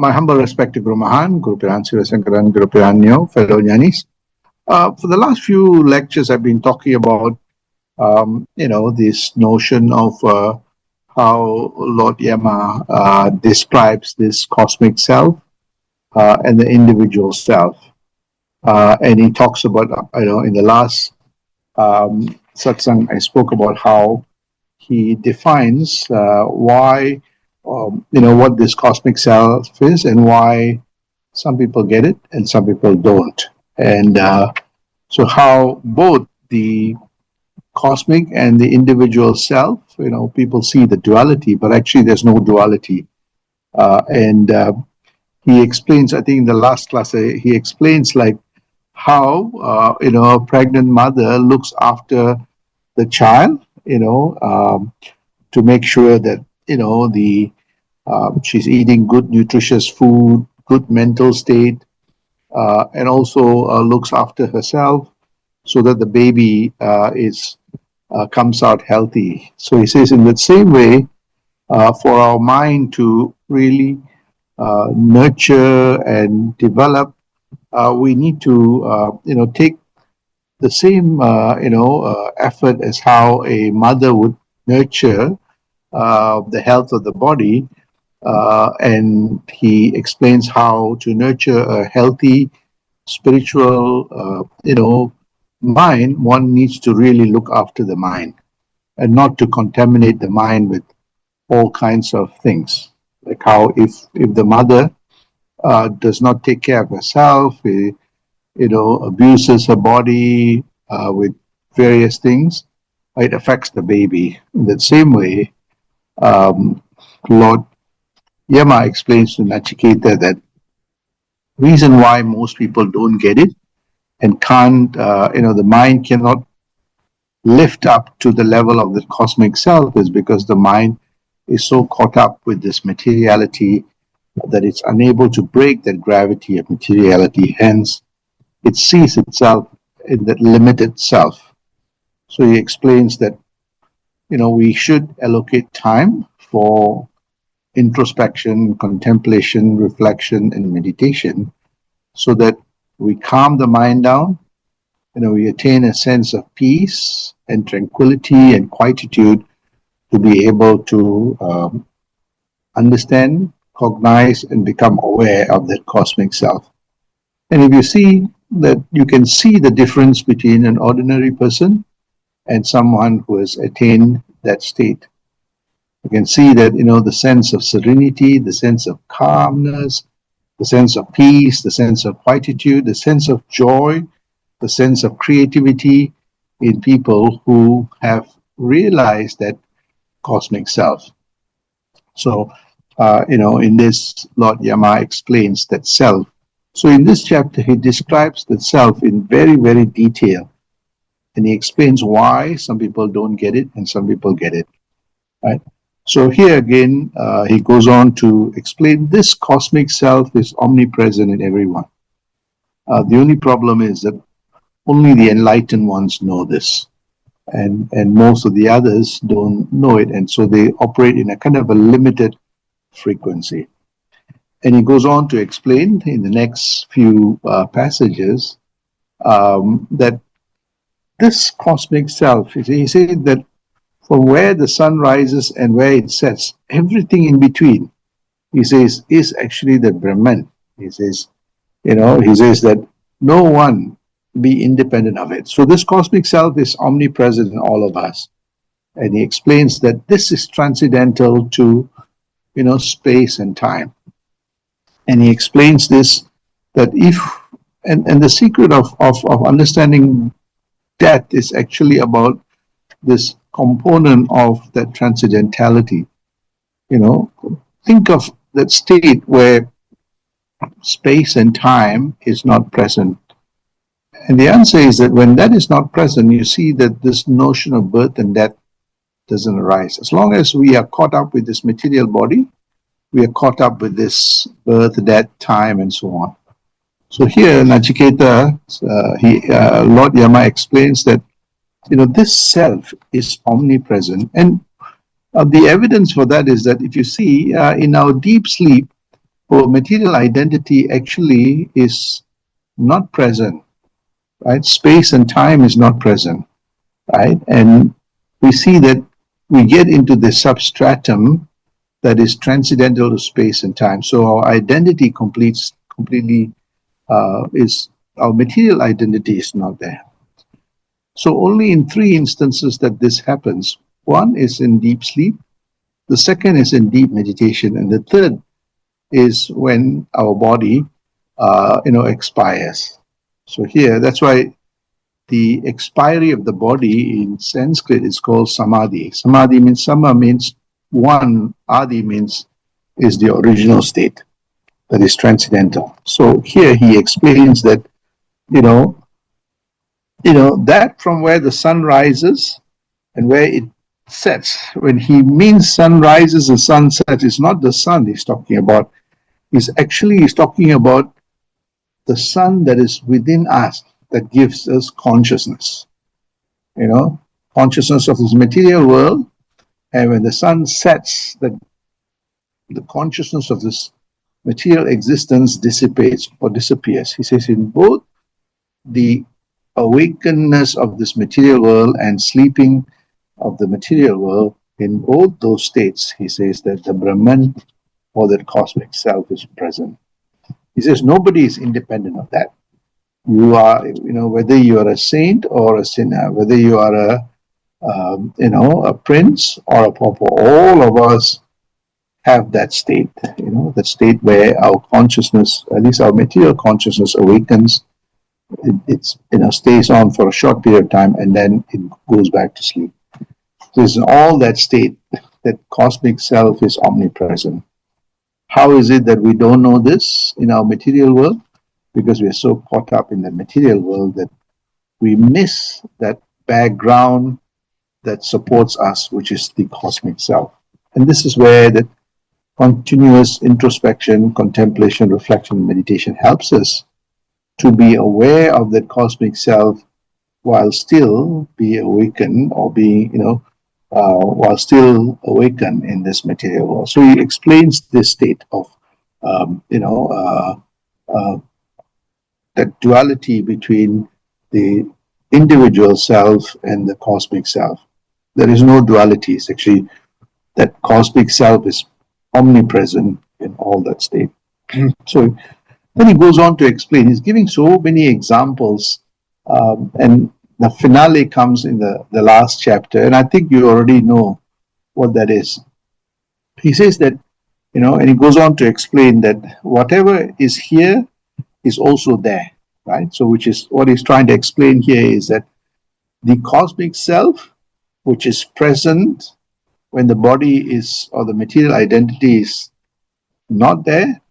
My humble respect to Guru Mahan, Guru Piran Sivasankaran, Guru Piranyo, fellow Jnanis. For the last few lectures, I've been talking about, this notion of how Lord Yama describes this cosmic self and the individual self. And he talks about, in the last satsang, I spoke about how he defines why, what this cosmic self is and why some people get it and some people don't. And so how both the cosmic and the individual self, people see the duality, but actually there's no duality. And he explains, I think in the last class, he explains like how, a pregnant mother looks after the child, to make sure that, she's eating good, nutritious food, good mental state, and also looks after herself so that the baby comes out healthy. So he says in the same way, for our mind to really nurture and develop, we need to, take the same, effort as how a mother would nurture the health of the body. And he explains how to nurture a healthy spiritual, mind. One needs to really look after the mind and not to contaminate the mind with all kinds of things. Like how if the mother does not take care of herself, abuses her body with various things, it affects the baby. In that same way, Lord Yama explains to Nachiketa that reason why most people don't get it and can't, the mind cannot lift up to the level of the cosmic self is because the mind is so caught up with this materiality that it's unable to break that gravity of materiality. Hence, it sees itself in that limited self. So he explains that, we should allocate time for introspection, contemplation, reflection, and meditation so that we calm the mind down, we attain a sense of peace and tranquility and quietude to be able to understand, cognize, and become aware of that cosmic self. And if you see that, you can see the difference between an ordinary person and someone who has attained that state. You can see that, the sense of serenity, the sense of calmness, the sense of peace, the sense of quietude, the sense of joy, the sense of creativity in people who have realized that cosmic self. So, in this, Lord Yama explains that self. So in this chapter, he describes the self in very, very detail. And he explains why some people don't get it and some people get it. Right? So here again, he goes on to explain this cosmic self is omnipresent in everyone. The only problem is that only the enlightened ones know this. And most of the others don't know it. And so they operate in a kind of a limited frequency. And he goes on to explain in the next few passages that this cosmic self, he said that from where the sun rises and where it sets, everything in between, he says, is actually the Brahman. He says, that no one be independent of it. So this cosmic self is omnipresent in all of us. And he explains that this is transcendental to, space and time. And he explains this, that if, and the secret of understanding death is actually about this component of that transcendentality. Think of that state where space and time is not present. And the answer is that when that is not present, you see that this notion of birth and death doesn't arise. As long as we are caught up with this material body, we are caught up with this birth, death, time, and so on. So here, Nachiketa, Lord Yama explains that, this self is omnipresent. And the evidence for that is that if you see in our deep sleep, our material identity actually is not present, right? Space and time is not present, right? And we see that we get into the substratum that is transcendental to space and time. So our identity completely is our material identity is not there. So only in three instances that this happens. One is in deep sleep, the second is in deep meditation, and the third is when our body, expires. So here, that's why the expiry of the body in Sanskrit is called samadhi. Samadhi means sama means one, adi means is the original state that is transcendental. So here he explains that you know that from where the sun rises and where it sets. When he means sun rises and sun sets, it's not the sun he's talking about. He's talking about the sun that is within us that gives us consciousness. Consciousness of this material world, and when the sun sets, the consciousness of this material existence dissipates or disappears. He says in both the awakenedness of this material world and sleeping of the material world, in both those states, he says that the Brahman or that cosmic self is present. He says nobody is independent of that. You are, whether you are a saint or a sinner, whether you are a prince or a pauper, all of us have that state, that state where our consciousness, at least our material consciousness, awakens. It's stays on for a short period of time and then it goes back to sleep. So it's in all that state that cosmic self is omnipresent. How is it that we don't know this in our material world? Because we are so caught up in the material world that we miss that background that supports us, which is the cosmic self. And this is where the continuous introspection, contemplation, reflection, meditation helps us to be aware of that cosmic self while still be awakened or being, while still awakened in this material world. So he explains this state of, that duality between the individual self and the cosmic self. There is no duality. It's actually that cosmic self is omnipresent in all that state. So then he goes on to explain. He's giving so many examples, and the finale comes in the last chapter, and I think you already know what that is. He says that, and he goes on to explain that whatever is here is also there, right? So which is what he's trying to explain here is that the cosmic self, which is present when the body is, or the material identity is not there,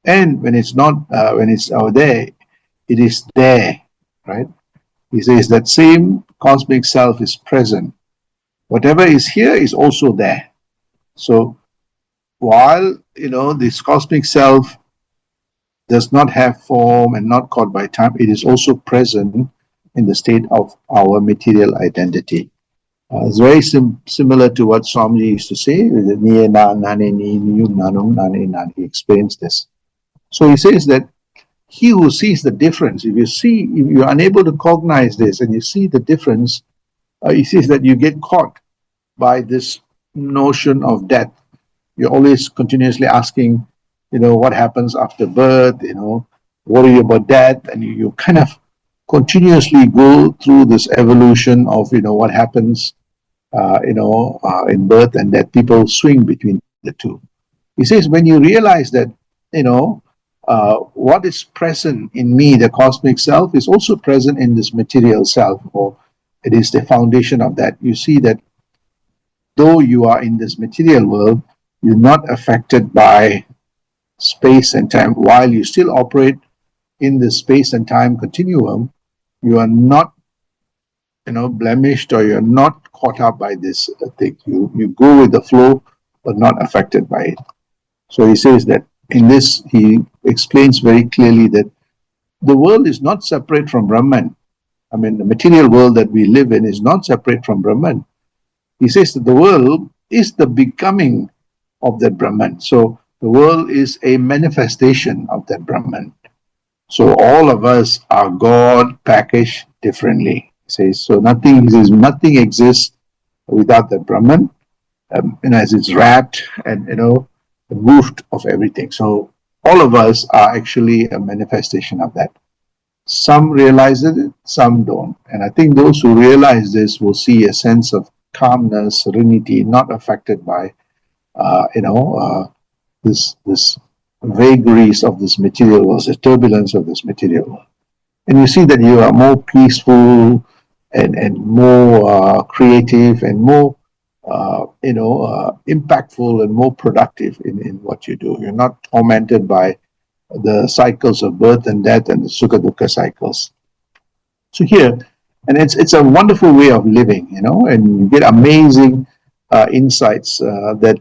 and when it's not, when it's there, it is there, right? He says that same cosmic self is present. Whatever is here is also there. So while, this cosmic self does not have form and not caught by time, it is also present in the state of our material identity. It's very similar to what Swamiji used to say. He explains this. So he says that he who sees the difference, if you're unable to cognize this and you see the difference, he says that you get caught by this notion of death. You're always continuously asking, what happens after birth, worry about death, and you kind of continuously go through this evolution of, what happens, in birth and death. People swing between the two. He says, when you realize that, what is present in me, the cosmic self, is also present in this material self, or it is the foundation of that. You see that though you are in this material world, you're not affected by space and time. While you still operate in the space and time continuum, you are not, blemished, or you're not caught up by this thing. You go with the flow, but not affected by it. So he says that in this, he explains very clearly that the world is not separate from Brahman. I mean, the material world that we live in is not separate from Brahman. He says that the world is the becoming of that Brahman. So The world is a manifestation of that Brahman. So all of us are God packaged differently. He says, so nothing exists without the Brahman, as it's wrapped and roofed of everything. So all of us are actually a manifestation of that. Some realize it, some don't. And I think those who realize this will see a sense of calmness, serenity, not affected by, this vagaries of this material world, the turbulence of this material world. And you see that you are more peaceful and more creative and more impactful and more productive in what you do. You're not tormented by the cycles of birth and death and the sukha dukkha cycles. So here, and it's a wonderful way of living, and you get amazing insights that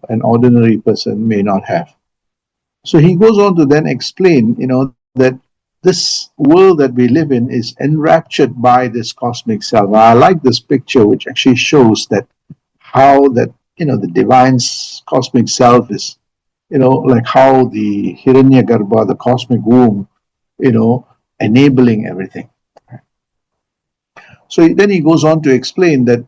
an ordinary person may not have. So he goes on to then explain, that this world that we live in is enraptured by this cosmic self. I like this picture, which actually shows that how that the divine cosmic self is, like how the Hiranyagarbha, the cosmic womb, enabling everything. So then he goes on to explain that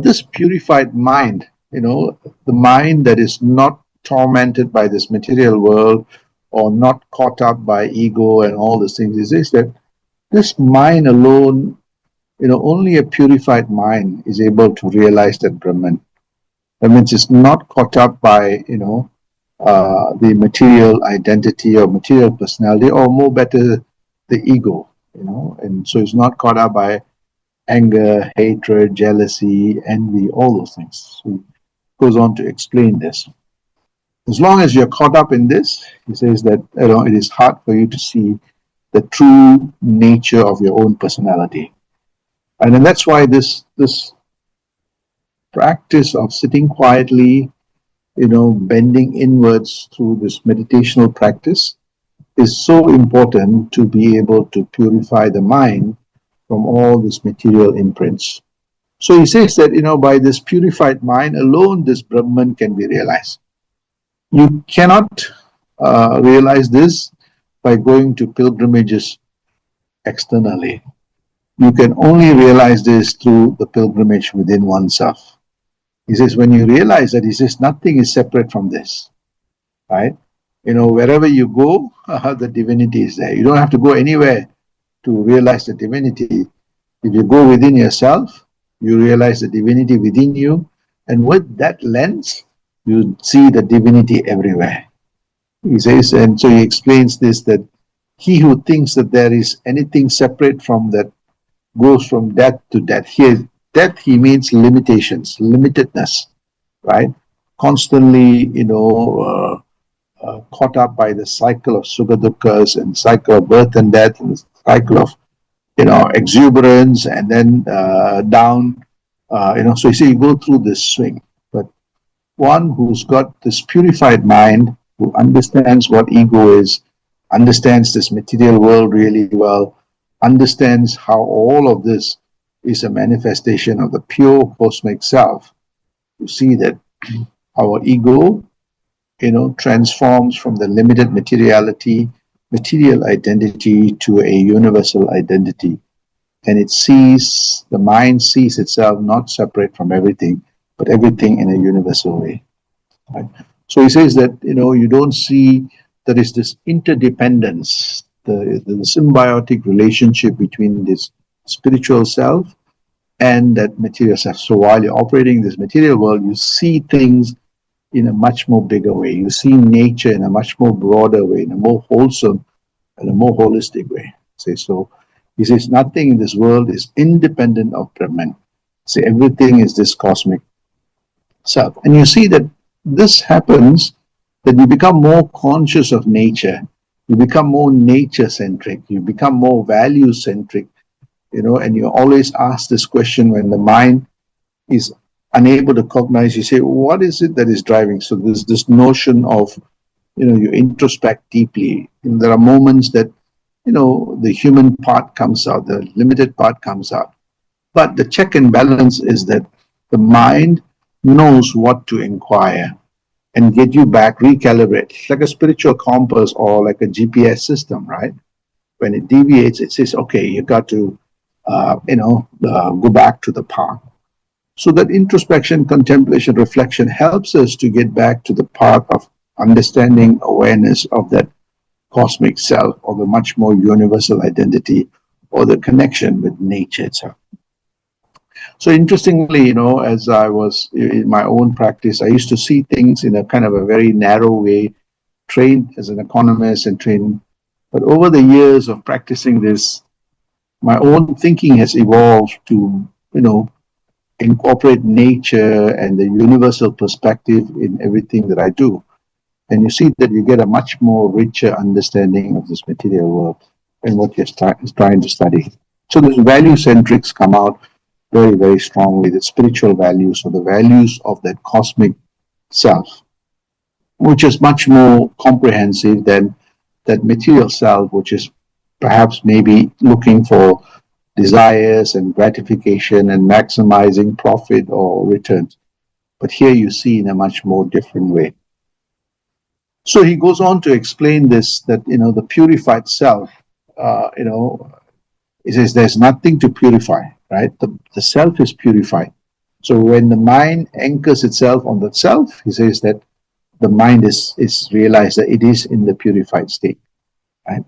this purified mind, the mind that is not tormented by this material world or not caught up by ego and all these things, he says that this mind alone, only a purified mind is able to realize that Brahman. That means it's not caught up by the material identity or material personality, or more better, the ego. And so it's not caught up by anger, hatred, jealousy, envy, all those things. So he goes on to explain this. As long as you're caught up in this, he says that it is hard for you to see the true nature of your own personality. And then that's why this practice of sitting quietly, bending inwards through this meditational practice is so important to be able to purify the mind from all these material imprints. So he says that, by this purified mind alone, this Brahman can be realized. You cannot realize this by going to pilgrimages externally. You can only realize this through the pilgrimage within oneself. He says, when you realize that, he says, nothing is separate from this, right? Wherever you go, the divinity is there. You don't have to go anywhere to realize the divinity. If you go within yourself, you realize the divinity within you, and with that lens, you see the divinity everywhere. He says, and so he explains this, that he who thinks that there is anything separate from that goes from death to death. Here, death, he means limitations, limitedness, right? Constantly, caught up by the cycle of sukha dukkha's and cycle of birth and death and the cycle of exuberance and then down. So you see, you go through this swing. But one who's got this purified mind, who understands what ego is, understands this material world really well, understands how all of this is a manifestation of the pure cosmic self, you see that our ego, transforms from the limited materiality, material identity to a universal identity. And the mind sees itself not separate from everything, but everything in a universal way. Right? So he says that, you don't see there is this interdependence, the symbiotic relationship between this spiritual self and that material self. So while you're operating in this material world, you see things in a much more bigger way. You see nature in a much more broader way, in a more wholesome and a more holistic way. So he says nothing in this world is independent of Brahman. Everything is this cosmic self. And you see that this happens, that you become more conscious of nature. You become more nature-centric. You become more value-centric, and you always ask this question when the mind is unable to cognize. You say, what is it that is driving? So there's this notion of, you introspect deeply. And there are moments that, the human part comes out, the limited part comes out. But the check and balance is that the mind knows what to inquire. and get you back, recalibrate. It's like a spiritual compass or like a GPS system, right? When it deviates, it says, okay, you got to, go back to the path. So that introspection, contemplation, reflection helps us to get back to the path of understanding, awareness of that cosmic self, or the much more universal identity, or the connection with nature itself. So interestingly, as I was in my own practice, I used to see things in a kind of a very narrow way, trained as an economist and trained. But over the years of practicing this, my own thinking has evolved to, incorporate nature and the universal perspective in everything that I do. And you see that you get a much more richer understanding of this material world and what you're trying to study. So this value centrics come out very, very strongly, the spiritual values or the values of that cosmic self, which is much more comprehensive than that material self, which is perhaps maybe looking for desires and gratification and maximizing profit or returns. But here you see in a much more different way. So he goes on to explain this, that, the purified self, he says there's nothing to purify, right? The self is purified. So when the mind anchors itself on the self, he says that the mind is realized that it is in the purified state, right?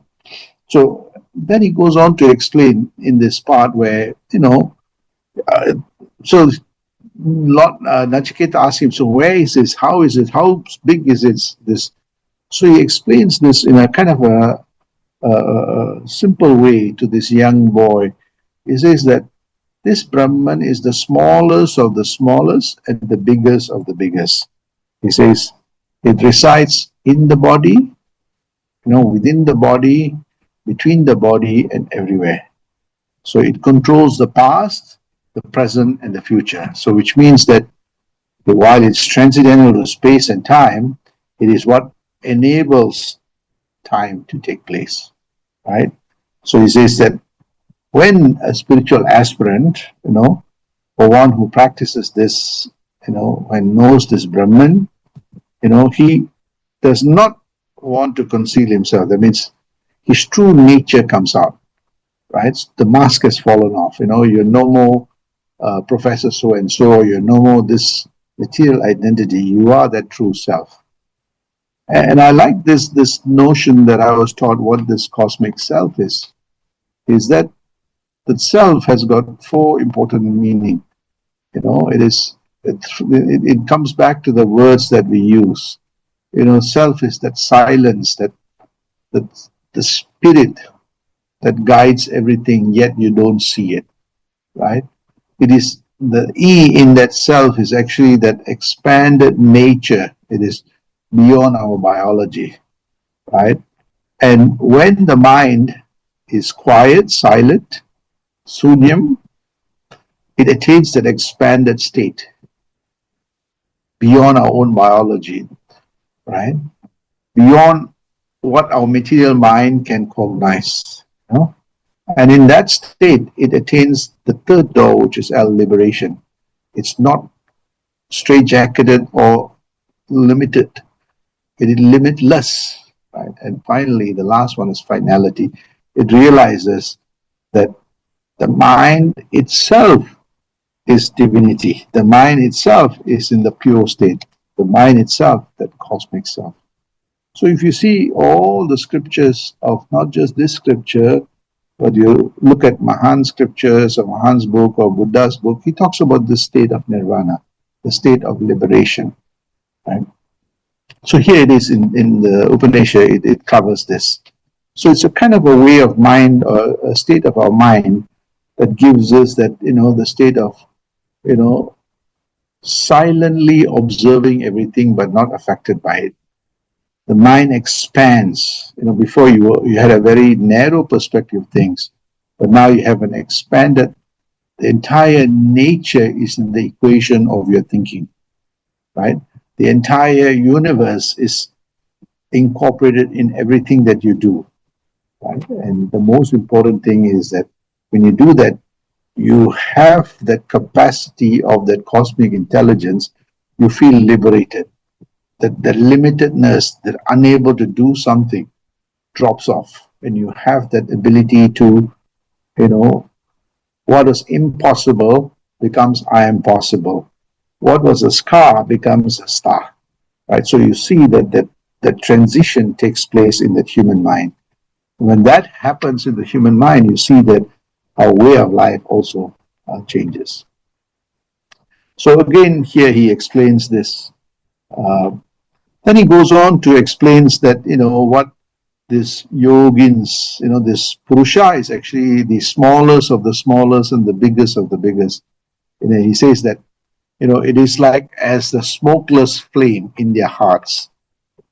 So then he goes on to explain in this part where, so Nachiketa asks him, so where is this? How is it? How big is it? This? So he explains this in a kind of a simple way to this young boy. He says that this Brahman is the smallest of the smallest and the biggest of the biggest. He says it resides in the body, within the body, between the body, and everywhere. So it controls the past, the present, and the future. So which means that while it's transcendental to space and time, it is what enables time to take place, right? So he says that when a spiritual aspirant, or one who practices this, and knows this Brahman, he does not want to conceal himself. That means his true nature comes out, right? The mask has fallen off. You're no more Professor so and so. You're no more this material identity. You are that true self. And I like this notion that I was taught what this cosmic self is that the self has got four important meaning. It comes back to the words that we use. Self is that silence, that the spirit that guides everything, yet you don't see it, right? It is the E in that self is actually that expanded nature. It is beyond our biology, right? And when the mind is quiet, silent, sunyam, it attains that expanded state beyond our own biology, right? Beyond what our material mind can cognize. And in that state, it attains the third door, which is liberation. It's not straitjacketed or limited. It is limitless, right? And finally, the last one is finality. It realizes that the mind itself is divinity. The mind itself is in the pure state. The mind itself, that cosmic self. So if you see all the scriptures of not just this scripture, but you look at Mahan's scriptures or Mahan's book or Buddha's book, he talks about the state of nirvana, the state of liberation. Right? So here it is in the Upanishad, it covers this. So it's a kind of a way of mind, or a state of our mind that gives us that, the state of, silently observing everything but not affected by it. The mind expands. Before you had a very narrow perspective of things, but now you have an expanded. The entire nature is in the equation of your thinking, right? The entire universe is incorporated in everything that you do, right? And the most important thing is that when you do that, you have that capacity of that cosmic intelligence. You feel liberated. that the limitedness, that unable to do something drops off, and you have that ability to, you know, what was impossible becomes I am possible. What was a scar becomes a star, right? So you see that transition takes place in the human mind. When that happens in the human mind, you see that our way of life also changes. So again, here he explains this. Uh, then he goes on to explains that, what this yogins, this purusha is actually the smallest of the smallest and the biggest of the biggest. He says that, it is like as the smokeless flame in their hearts.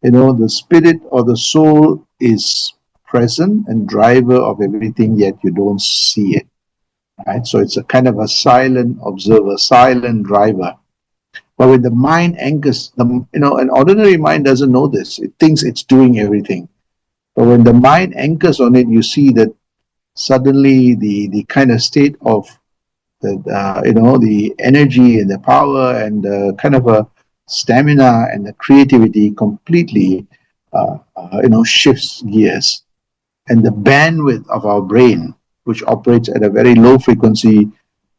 The spirit or the soul is present and driver of everything, yet you don't see it. Right? So it's a kind of a silent observer, silent driver. But when the mind anchors, an ordinary mind doesn't know this. It thinks it's doing everything. But when the mind anchors on it, you see that suddenly the kind of state of the energy and the power and the kind of a stamina and the creativity completely shifts gears, and the bandwidth of our brain, which operates at a very low frequency,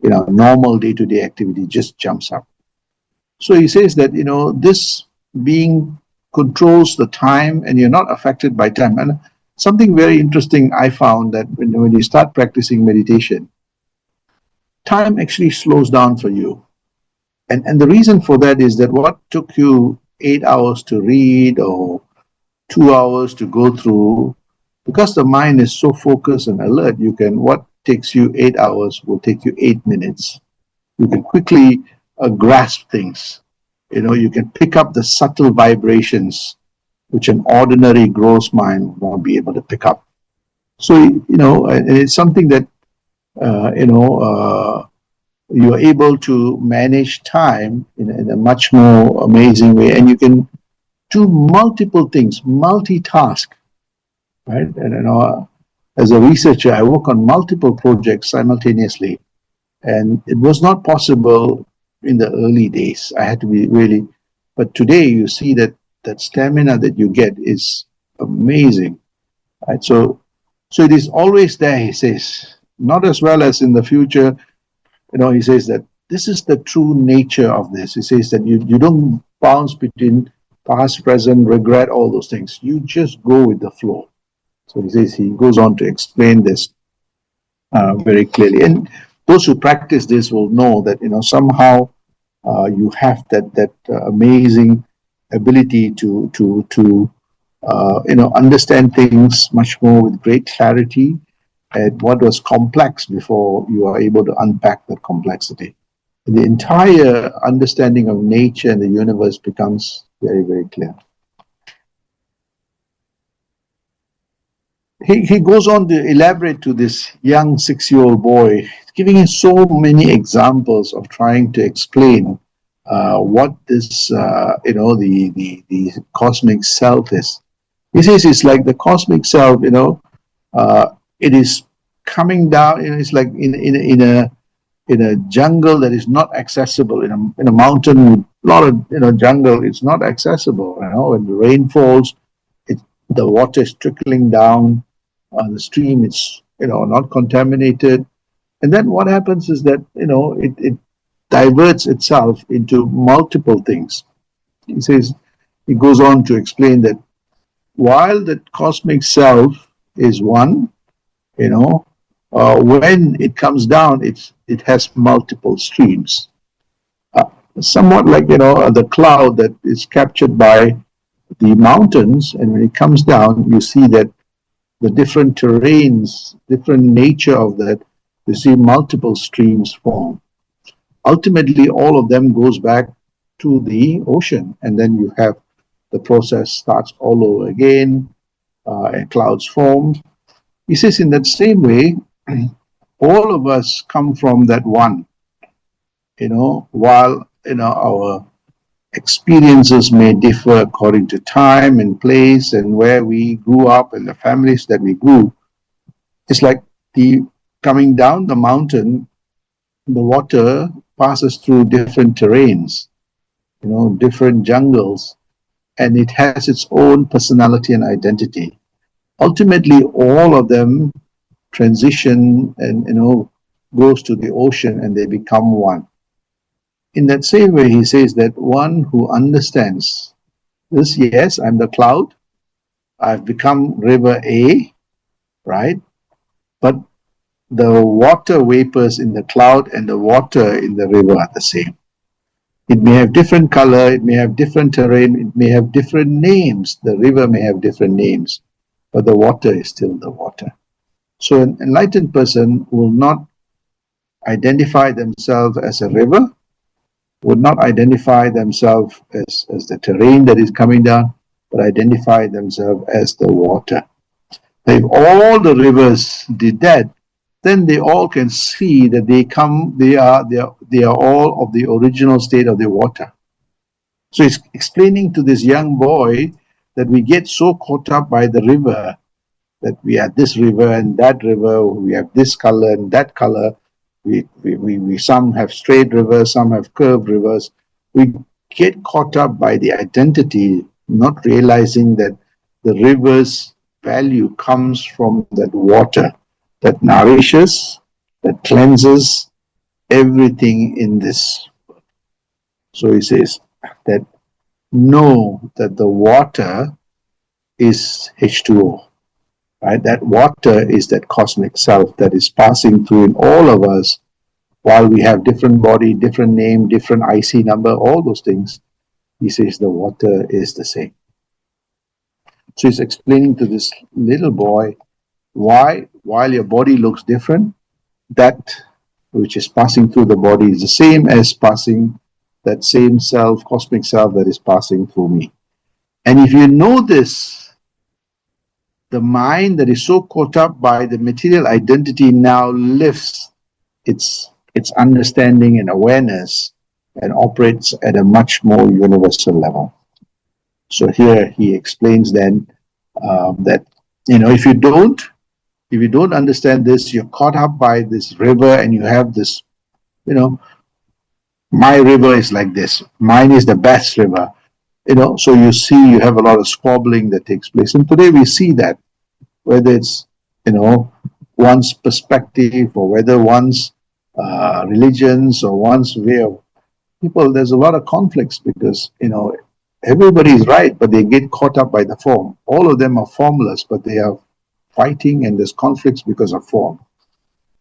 normal day-to-day activity, just jumps up. So he says that this being controls the time, and you're not affected by time. And something very interesting I found, that when you start practicing meditation, time actually slows down for you. And the reason for that is that what took you 8 hours to read or 2 hours to go through, because the mind is so focused and alert, what takes you 8 hours will take you 8 minutes. You can quickly grasp things. You can pick up the subtle vibrations which an ordinary gross mind won't be able to pick up. So, and it's something that, you are able to manage time in a much more amazing way, and you can do multiple things, multitask, right? And as a researcher, I work on multiple projects simultaneously, and it was not possible in the early days. I had to be really, but today you see that stamina that you get is amazing, right? So it is always there, he says, not as well as in the future. He says that this is the true nature of this. He says that you don't bounce between past, present, regret, all those things. You just go with the flow. So he goes on to explain this very clearly. And those who practice this will know that, somehow you have that amazing ability to understand things much more with great clarity, and what was complex before you are able to unpack that complexity. The entire understanding of nature and the universe becomes very, very clear. He goes on to elaborate to this young 6-year-old boy, giving him so many examples of trying to explain what this, the cosmic self is. He says it's like the cosmic self, it is coming down, it's like in a jungle that is not accessible, in a mountain with a lot of jungle, it's not accessible. When the rain falls, the water is trickling down the stream, it's not contaminated, and then what happens is that it diverts itself into multiple things. He goes on to explain that while the cosmic self is one, when it comes down, it has multiple streams, somewhat like the cloud that is captured by the mountains, and when it comes down, you see that the different terrains, different nature of that, you see multiple streams form. Ultimately, all of them goes back to the ocean, and then you have the process starts all over again, and clouds form. He says in that same way, all of us come from that one, while our experiences may differ according to time and place and where we grew up and the families that we grew. It's like the coming down the mountain, the water passes through different terrains, different jungles, and it has its own personality and identity. Ultimately, all of them transition and goes to the ocean and they become one. In that same way, he says that one who understands this, yes, I'm the cloud, I've become river A, right? But the water vapors in the cloud and the water in the river are the same. It may have different color, it may have different terrain, it may have different names. The river may have different names, but the water is still the water. So an enlightened person will not identify themselves as a river, would not identify themselves as the terrain that is coming down, but identify themselves as the water. If all the rivers did that, then they all can see that they are all of the original state of the water. So it's explaining to this young boy that we get so caught up by the river, that we have this river and that river, we have this color and that color. We some have straight rivers, some have curved rivers. We get caught up by the identity, not realizing that the river's value comes from that water that nourishes, that cleanses everything in this. So he says that know that the water is H2O. Right? That water is that cosmic self that is passing through in all of us while we have different body, different name, different IC number, all those things. He says the water is the same. So he's explaining to this little boy why, while your body looks different, that which is passing through the body is the same as passing that same self, cosmic self that is passing through me. And if you know this, the mind that is so caught up by the material identity now lifts its understanding and awareness and operates at a much more universal level. So here he explains then that if you don't understand this, you're caught up by this river and you have this, my river is like this, mine is the best river, so you see you have a lot of squabbling that takes place. And today we see that, whether it's, one's perspective or whether one's religions or one's way of people, there's a lot of conflicts because, everybody is right, but they get caught up by the form. All of them are formless, but they are fighting and there's conflicts because of form.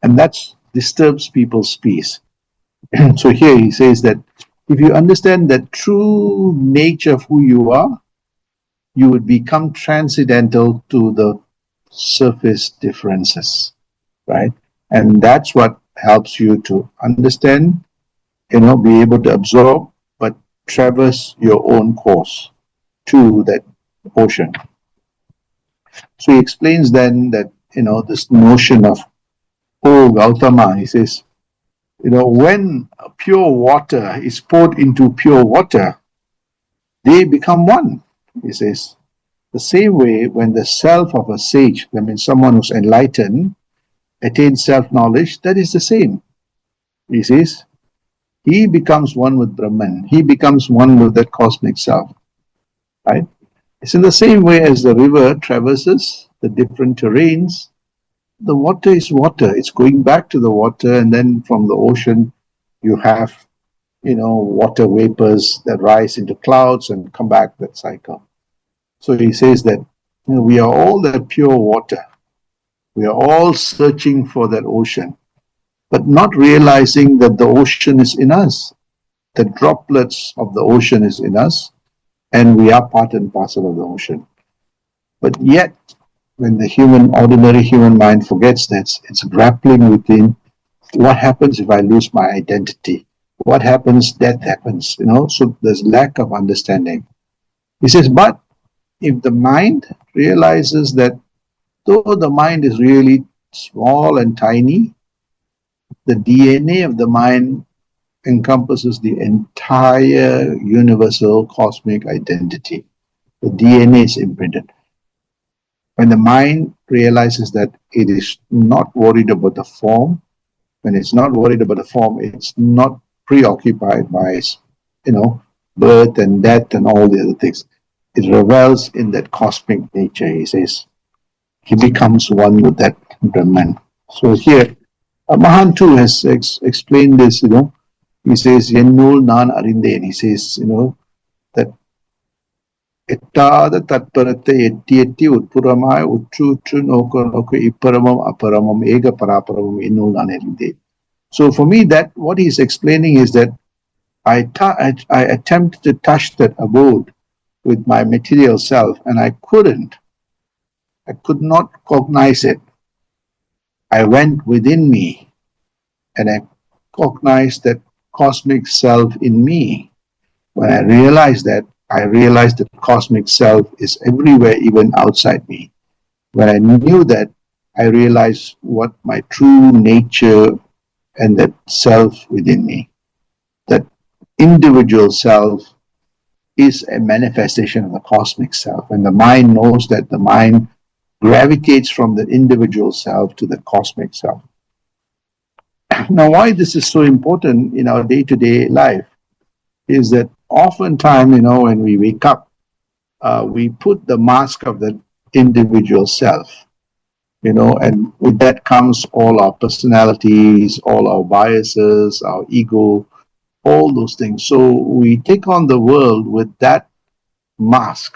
And that disturbs people's peace. So here he says that if you understand the true nature of who you are, you would become transcendental to the surface differences, right? And that's what helps you to understand, be able to absorb, but traverse your own course to that ocean. So he explains then that, this notion of, Gautama, he says, when pure water is poured into pure water, they become one. He says, the same way when the self of a sage, that means someone who's enlightened, attains self-knowledge, that is the same. He says, he becomes one with Brahman. He becomes one with that cosmic self. Right? It's in the same way as the river traverses the different terrains. The water is water. It's going back to the water, and then from the ocean, you have, water vapors that rise into clouds and come back, that cycle. So he says that we are all that pure water. We are all searching for that ocean, but not realizing that the ocean is in us. The droplets of the ocean is in us, and we are part and parcel of the ocean. But yet, when the ordinary human mind forgets that, it's grappling within what happens if I lose my identity? What happens? Death happens, so there's lack of understanding. He says, but if the mind realizes that though the mind is really small and tiny, the DNA of the mind encompasses the entire universal cosmic identity. The DNA is imprinted. When the mind realizes that it is not worried about the form, when it's not worried about the form, it's not preoccupied by, birth and death and all the other things. it revels in that cosmic nature. He says he becomes one with that Brahman. So here, Mahan too has explained this. He says, "Yennul nan arinde." He says, that எட்டாத தத்பரத்தை எட்டி எட்டி உட்புறமாய் உற்று உற்று நோக்க நோக்க இப்பரமம் அப்பரமம் ஏக பராபரமம் என்னுள் நான் அறிந்தேன். So for me, that what he's explaining is that I attempted to touch that abode with my material self, and I couldn't. I could not cognize it. I went within me, and I cognized that cosmic self in me. When I realized that, I realized that cosmic self is everywhere, even outside me. When I knew that, I realized what my true nature and that self within me, that individual self is a manifestation of the cosmic self. And the mind knows that the mind gravitates from the individual self to the cosmic self. Now, why this is so important in our day-to-day life is that oftentimes, when we wake up, we put the mask of the individual self, and with that comes all our personalities, all our biases, our ego, all those things. So we take on the world with that mask,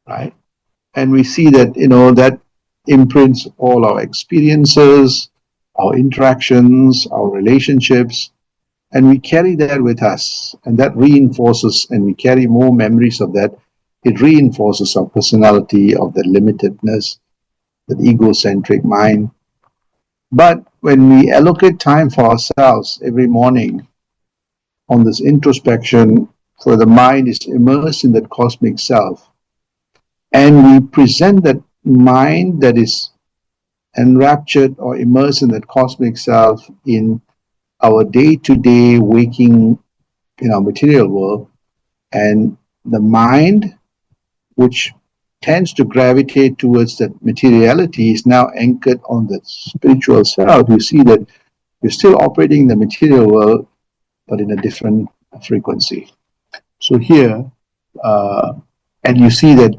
right? And we see that, that imprints all our experiences, our interactions, our relationships, and we carry that with us, and that reinforces, and we carry more memories of that. It reinforces our personality, of the limitedness, the egocentric mind. But when we allocate time for ourselves every morning on this introspection, for the mind is immersed in that cosmic self, and we present that mind that is enraptured or immersed in that cosmic self in our day-to-day waking in our material world, and the mind, which tends to gravitate towards that materiality, is now anchored on the spiritual self. You see that you're still operating in the material world, but in a different frequency. So here, and you see that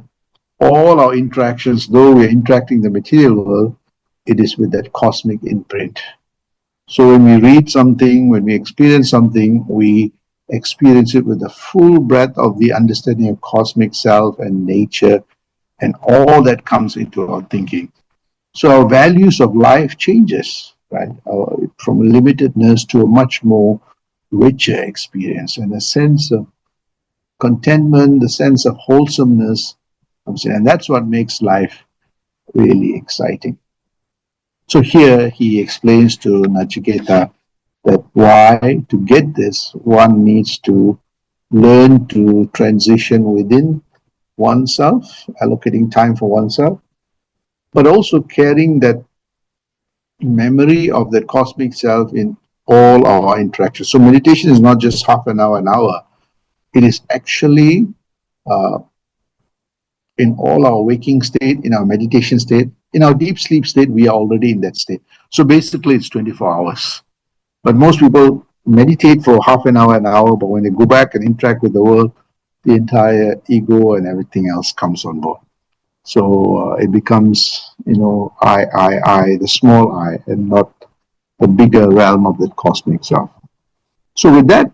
all our interactions, though we're interacting in the material world, it is with that cosmic imprint. So when we read something, when we experience something, we experience it with the full breadth of the understanding of cosmic self and nature and all that comes into our thinking. So our values of life changes, right? From limitedness to a much more richer experience, and a sense of contentment, the sense of wholesomeness comes in, and that's what makes life really exciting. So here he explains to Nachiketa that why, to get this, one needs to learn to transition within oneself, allocating time for oneself, but also carrying that memory of that cosmic self in all our interactions. So meditation is not just half an hour, an hour. It is actually in all our waking state, in our meditation state, in our deep sleep state, we are already in that state. So basically it's 24 hours. But most people meditate for half an hour, but when they go back and interact with the world, the entire ego and everything else comes on board. So it becomes, I, the small I, and not the bigger realm of the cosmic self. So with that,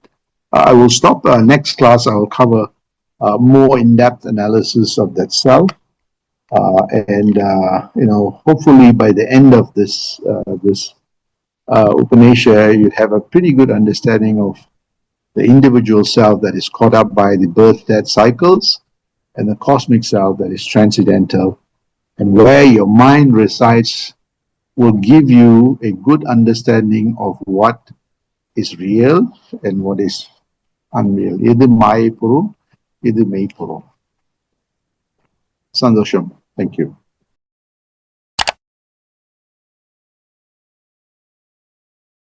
I will stop. Next class, I will cover more in-depth analysis of that self. And hopefully by the end of this Upanishad, you'd have a pretty good understanding of the individual self that is caught up by the birth-death cycles, and the cosmic self that is transcendental, and where your mind resides will give you a good understanding of what is real and what is unreal. Idu Mai Purum, Idu Mei Purum. Sandosham. Thank you.